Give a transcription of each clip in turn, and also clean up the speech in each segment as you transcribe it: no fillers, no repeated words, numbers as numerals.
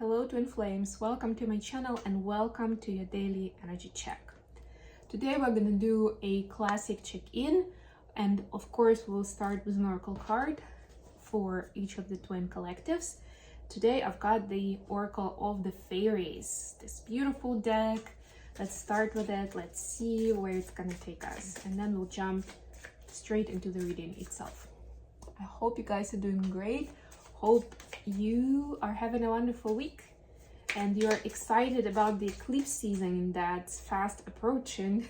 Hello twin flames, welcome to my channel and welcome to your daily energy check. Today we're gonna do a classic check-in, and of course we'll start with an oracle card for each of the twin collectives. Today I've got the Oracle of the Fairies, this beautiful deck. Let's start with it, let's see where it's gonna take us, and then we'll jump straight into the reading itself. I hope you guys are doing great. Hope you are having a wonderful week and you're excited about the eclipse season that's fast approaching.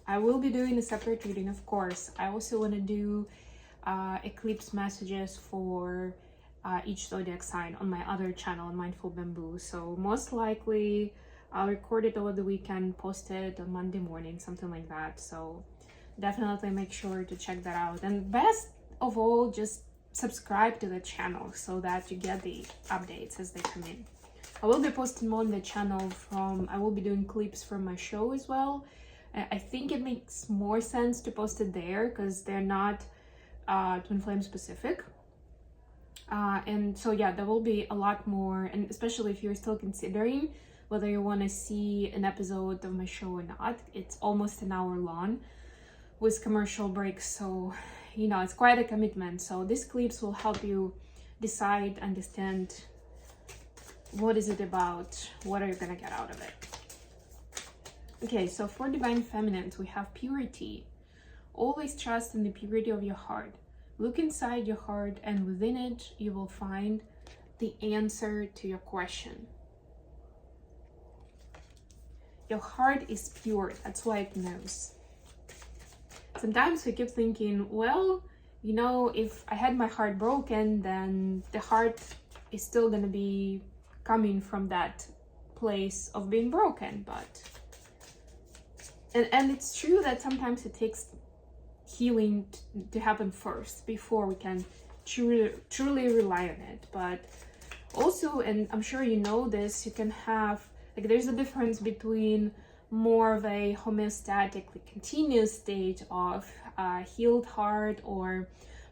I will be doing a separate reading, of course. I also want to do eclipse messages for each zodiac sign on my other channel, Mindful Bamboo. So most likely I'll record it over the weekend, post it on Monday morning, something like that. So definitely make sure to check that out. And best of all, just subscribe to the channel so that you get the updates as they come in. I will be posting more on the channel I will be doing clips from my show as well. I think it makes more sense to post it there because they're not twin flame specific. And so yeah, there will be a lot more, and especially if you're still considering whether you want to see an episode of my show or not. It's almost an hour long with commercial breaks, so you know it's quite a commitment. So these clips will help you decide, understand what is it about, what are you gonna get out of it. Okay, so for divine feminines we have purity. Always trust in the purity of your heart. Look inside your heart, and within it you will find the answer to your question. Your heart is pure, that's why it knows. Sometimes we keep thinking, well, you know, if I had my heart broken, then the heart is still gonna be coming from that place of being broken. But and it's true that sometimes it takes healing to happen first before we can truly rely on it. But also, and I'm sure you know this, you can have, like, there's a difference between more of a homeostatic, like, continuous state of healed heart or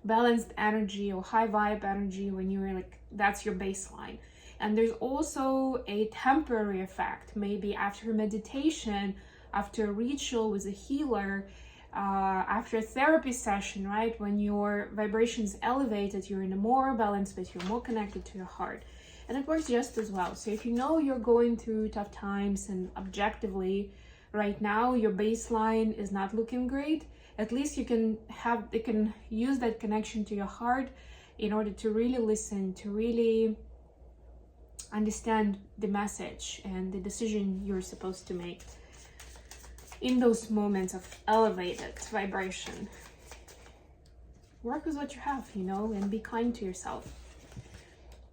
balanced energy or high vibe energy when you're like, that's your baseline. And there's also a temporary effect, maybe after meditation, after a ritual with a healer, after a therapy session, right? When your vibration is elevated, you're in a more balanced space, you're more connected to your heart. And it works just as well. So if you know you're going through tough times and objectively right now your baseline is not looking great, at least you can use that connection to your heart in order to really listen, to really understand the message and the decision you're supposed to make in those moments of elevated vibration. Work with what you have, you know, and be kind to yourself.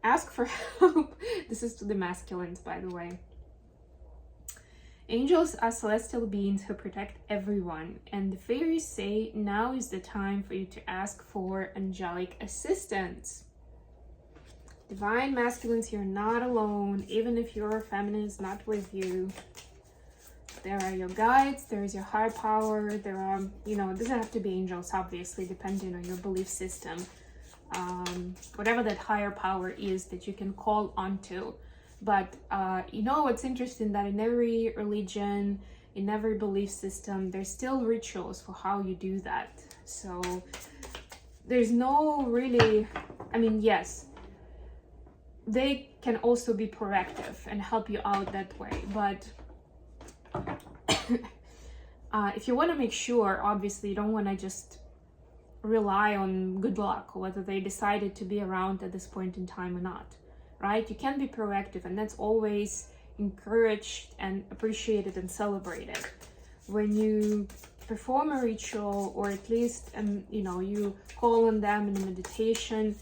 Ask for help. This is to the masculines, by the way. Angels are celestial beings who protect everyone, and the fairies say now is the time for you to ask for angelic assistance. Divine masculines, you're not alone, even if your feminine is not with you. There are your guides, there is your higher power, there are, you know, it doesn't have to be angels, obviously, depending on your belief system. Whatever that higher power is that you can call onto. But you know what's interesting, that in every religion, in every belief system, there's still rituals for how you do that. So there's no really, I mean, yes, they can also be proactive and help you out that way, but if you want to make sure, obviously you don't want to just rely on good luck or whether they decided to be around at this point in time or not, right? You can be proactive, and that's always encouraged and appreciated and celebrated. When you perform a ritual, or at least you know, you call on them in a meditation,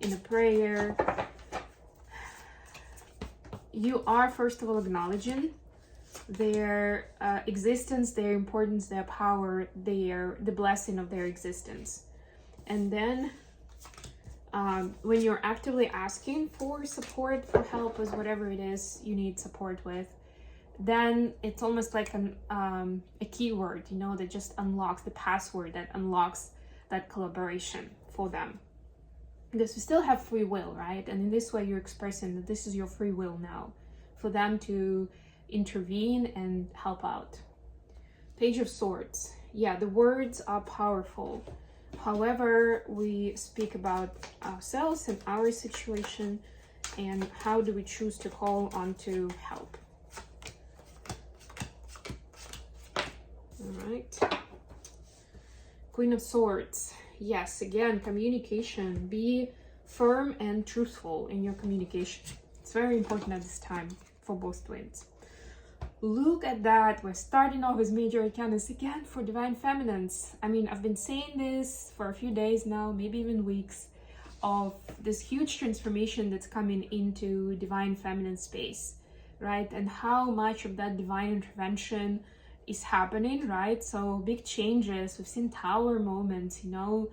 in a prayer, you are first of all acknowledging their existence, their importance, their power, the blessing of their existence. And then when you're actively asking for support, for help with whatever it is you need support with, then it's almost like a keyword, you know, that just unlocks the password, that unlocks that collaboration for them. Because we still have free will, right? And in this way, you're expressing that this is your free will now for them to intervene and help out. Page of Swords. Yeah, the words are powerful. However, we speak about ourselves and our situation, and how do we choose to call on to help. All right. Queen of Swords. Yes, again, communication. Be firm and truthful in your communication. It's very important at this time for both twins. Look at that. We're starting off with major arcanas again for divine feminines. I mean, I've been saying this for a few days now, maybe even weeks, of this huge transformation that's coming into divine feminine space, right? And how much of that divine intervention is happening, right? So big changes. We've seen tower moments, you know,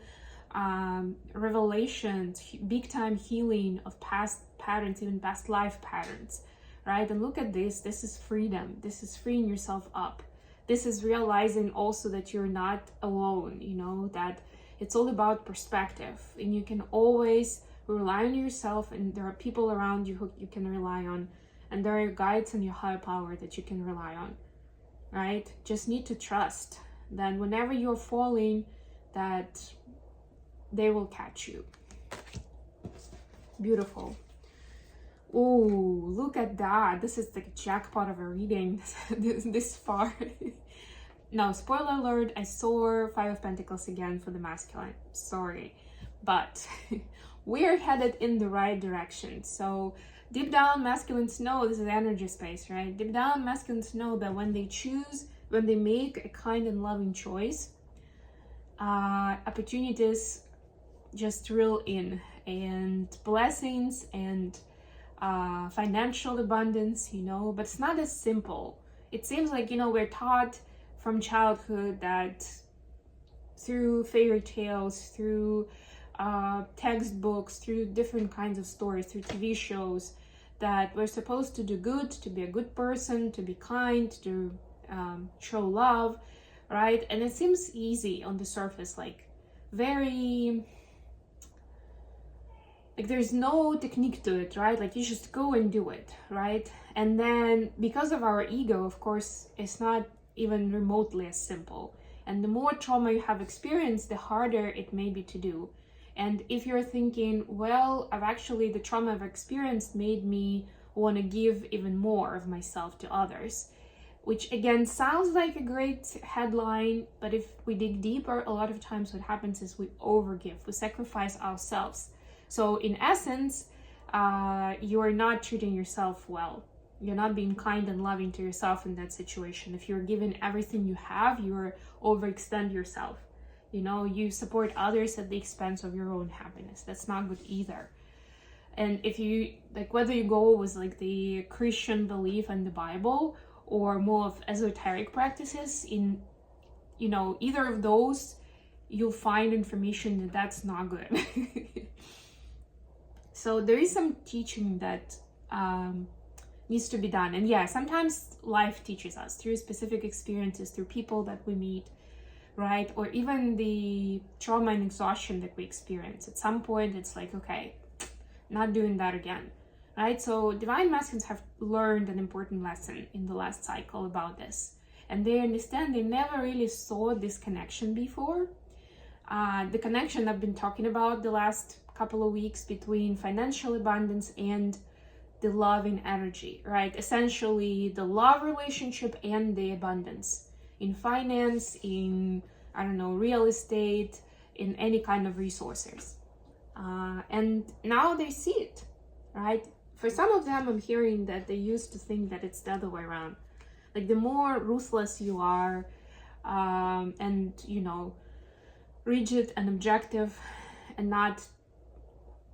revelations, big time healing of past patterns, even past life patterns, right? And look at this. This is freedom. This is freeing yourself up. This is realizing also that you're not alone, you know, that it's all about perspective, and you can always rely on yourself, and there are people around you who you can rely on, and there are your guides and your higher power that you can rely on, right? Just need to trust that whenever you're falling, that they will catch you. Beautiful. Oh, look at that. This is the jackpot of a reading this far. Now, spoiler alert, I saw Five of Pentacles again for the masculine. Sorry. But we're headed in the right direction. So deep down, masculines know, this is energy space, right? Deep down, masculines know that when they choose, when they make a kind and loving choice, opportunities just reel in, and blessings and financial abundance, you know, but it's not as simple. It seems like, you know, we're taught from childhood that through fairy tales, through textbooks, through different kinds of stories, through TV shows, that we're supposed to do good, to be a good person, to be kind, to show love, right? And it seems easy on the surface, like very, like there's no technique to it, right? Like you just go and do it, right? And then because of our ego, of course, it's not even remotely as simple. And the more trauma you have experienced, the harder it may be to do. And if you're thinking, well, the trauma I've experienced made me want to give even more of myself to others, which again sounds like a great headline, but if we dig deeper, a lot of times what happens is we overgive, we sacrifice ourselves. So in essence, you're not treating yourself well. You're not being kind and loving to yourself in that situation. If you're giving everything you have, you're overextend yourself. You know, you support others at the expense of your own happiness. That's not good either. And if you, like, whether you go with like the Christian belief and the Bible, or more of esoteric practices, in, you know, either of those, you'll find information that that's not good. So there is some teaching that needs to be done. And yeah, sometimes life teaches us through specific experiences, through people that we meet, right? Or even the trauma and exhaustion that we experience. At some point, it's like, okay, not doing that again, right? So divine masculines have learned an important lesson in the last cycle about this. And they understand they never really saw this connection before. The connection I've been talking about the last couple of weeks between financial abundance and the loving energy, right? Essentially the love relationship and the abundance in finance, in, I don't know, real estate, in any kind of resources. And now they see it, right? For some of them, I'm hearing that they used to think that it's the other way around. Like the more ruthless you are, and, you know, rigid and objective, and not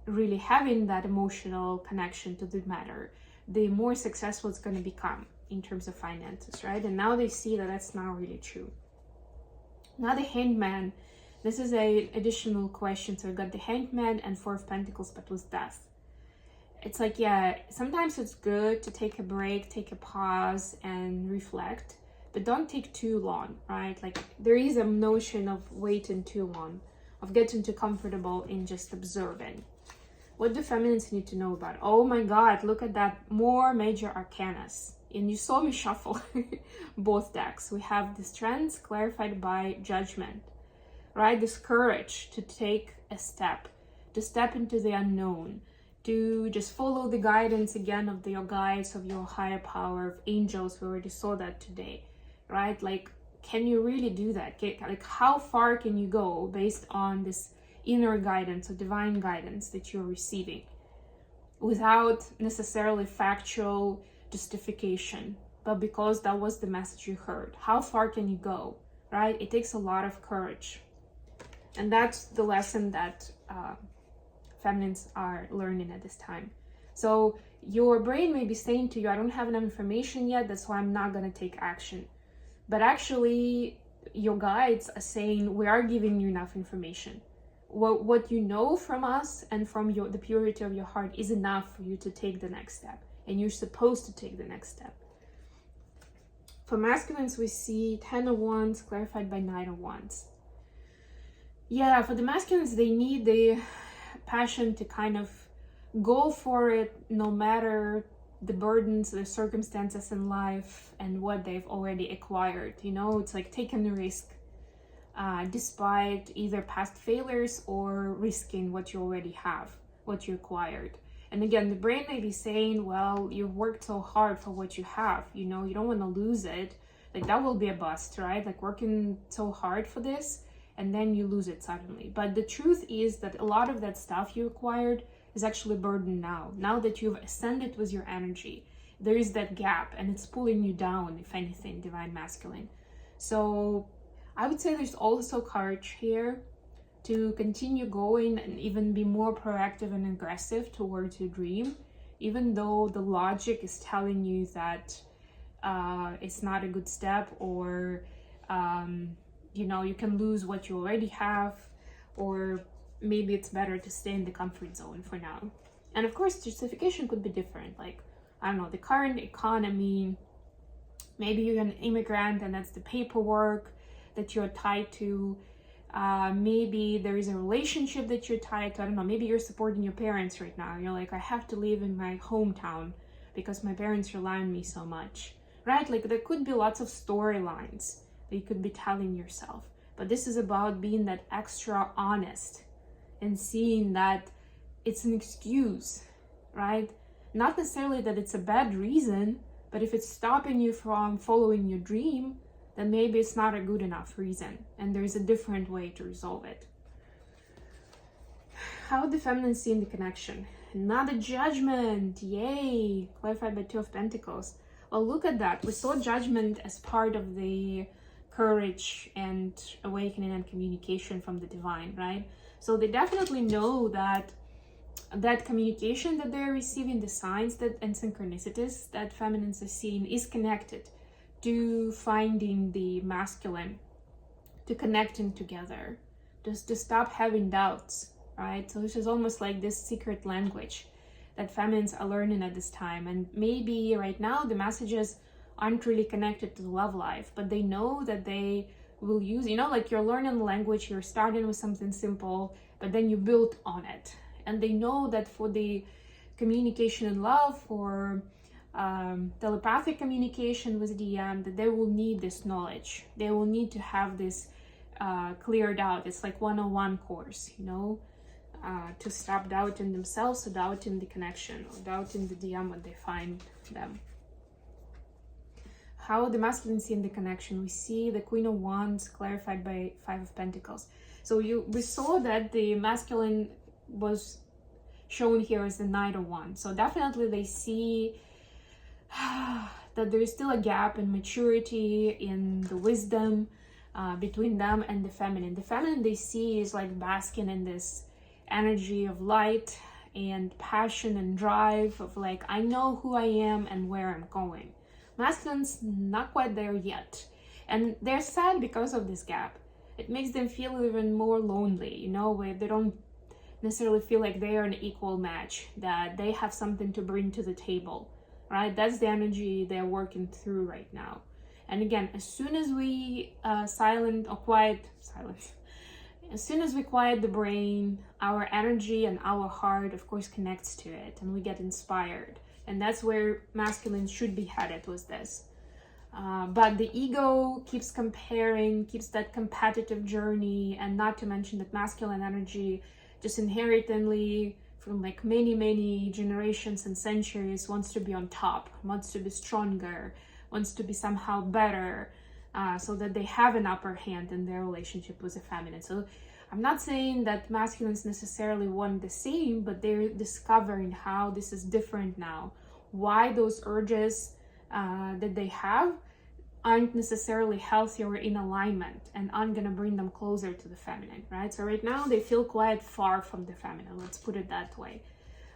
really having that emotional connection to the matter, the more successful it's going to become in terms of finances, right? And now they see that that's not really true. Now the Hangman, this is a additional question. So we got the Hangman and Four of Pentacles, but with death. It's like, yeah, sometimes it's good to take a break, take a pause and reflect, but don't take too long, right? Like there is a notion of waiting too long, of getting too comfortable in just observing. What do feminines need to know about? Oh my God, look at that, more major arcanas. And you saw me shuffle both decks. We have the strengths clarified by judgment, right? This courage to take a step, to step into the unknown, to just follow the guidance again of your guides, of your higher power, of angels. We already saw that today, right? Like, can you really do that? Like, how far can you go based on this inner guidance or divine guidance that you're receiving without necessarily factual justification, but because that was the message you heard? How far can you go, right? It takes a lot of courage. And that's the lesson that feminines are learning at this time. So your brain may be saying to you, I don't have enough information yet, that's why I'm not going to take action. But actually, your guides are saying, we are giving you enough information. What you know from us and from the purity of your heart is enough for you to take the next step. And you're supposed to take the next step. For masculines, we see 10 of Wands clarified by 9 of Wands. Yeah, for the masculines, they need the passion to kind of go for it no matter the burdens, the circumstances in life, and what they've already acquired. You know, it's like taking a risk despite either past failures or risking what you already have, what you acquired. And again, the brain may be saying, well, you've worked so hard for what you have, you know, you don't want to lose it. Like, that will be a bust, right? Like, working so hard for this and then you lose it suddenly. But the truth is that a lot of that stuff you acquired is actually burdened now that you've ascended with your energy. There is that gap and it's pulling you down, if anything, divine masculine. So I would say there's also courage here to continue going and even be more proactive and aggressive towards your dream, even though the logic is telling you that it's not a good step, or you know, you can lose what you already have, or maybe it's better to stay in the comfort zone for now. And of course, justification could be different. Like, I don't know, the current economy, maybe you're an immigrant and that's the paperwork that you're tied to. Maybe there is a relationship that you're tied to. I don't know, maybe you're supporting your parents right now. You're like, I have to live in my hometown because my parents rely on me so much, right? Like, there could be lots of storylines that you could be telling yourself. But this is about being that extra honest and seeing that it's an excuse, right? Not necessarily that it's a bad reason, but if it's stopping you from following your dream, then maybe it's not a good enough reason, and there's a different way to resolve it. How the feminine see in the connection? Another judgment, yay! Clarified by 2 of Pentacles. Well, look at that. We saw judgment as part of the courage and awakening and communication from the divine, right? So they definitely know that communication that they're receiving, the signs that and synchronicities that feminines are seeing, is connected to finding the masculine, to connecting together, just to stop having doubts, right? So this is almost like this secret language that feminines are learning at this time. And maybe right now the messages aren't really connected to the love life, but they know that they will use, you know, like you're learning the language, you're starting with something simple, but then you build on it. And they know that for the communication in love, for telepathic communication with DM, that they will need this knowledge. They will need to have this cleared out. It's like 101 course, you know, to stop doubting themselves, or doubting the connection, or doubting the DM when they find them. How the masculine see in the connection? We see the Queen of Wands clarified by 5 of Pentacles. So we saw that the masculine was shown here as the Knight of Wands. So definitely they see that there is still a gap in maturity, in the wisdom between them and the feminine. The feminine they see is like basking in this energy of light and passion and drive of like, I know who I am and where I'm going. Masculine's not quite there yet. And they're sad because of this gap. It makes them feel even more lonely, you know, where they don't necessarily feel like they are an equal match, that they have something to bring to the table, right? That's the energy they're working through right now. And again, as soon as we silence As soon as we quiet the brain, our energy and our heart, of course, connects to it, and we get inspired. And that's where masculine should be headed, with this. But the ego keeps comparing, keeps that competitive journey, and not to mention that masculine energy just inherently, from like many generations and centuries, wants to be on top, wants to be stronger, wants to be somehow better, so that they have an upper hand in their relationship with the feminine. So I'm not saying that masculines necessarily want the same, but they're discovering how this is different now, why those urges that they have aren't necessarily healthy or in alignment, and aren't going to bring them closer to the feminine, right? So right now they feel quite far from the feminine, let's put it that way.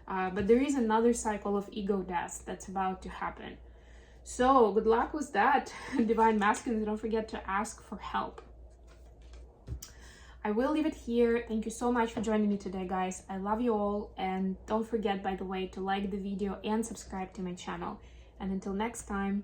But there is another cycle of ego death that's about to happen. So good luck with that, divine masculine. Don't forget to ask for help. I will leave it here. Thank you so much for joining me today, guys. I love you all. And don't forget, by the way, to like the video and subscribe to my channel. And until next time,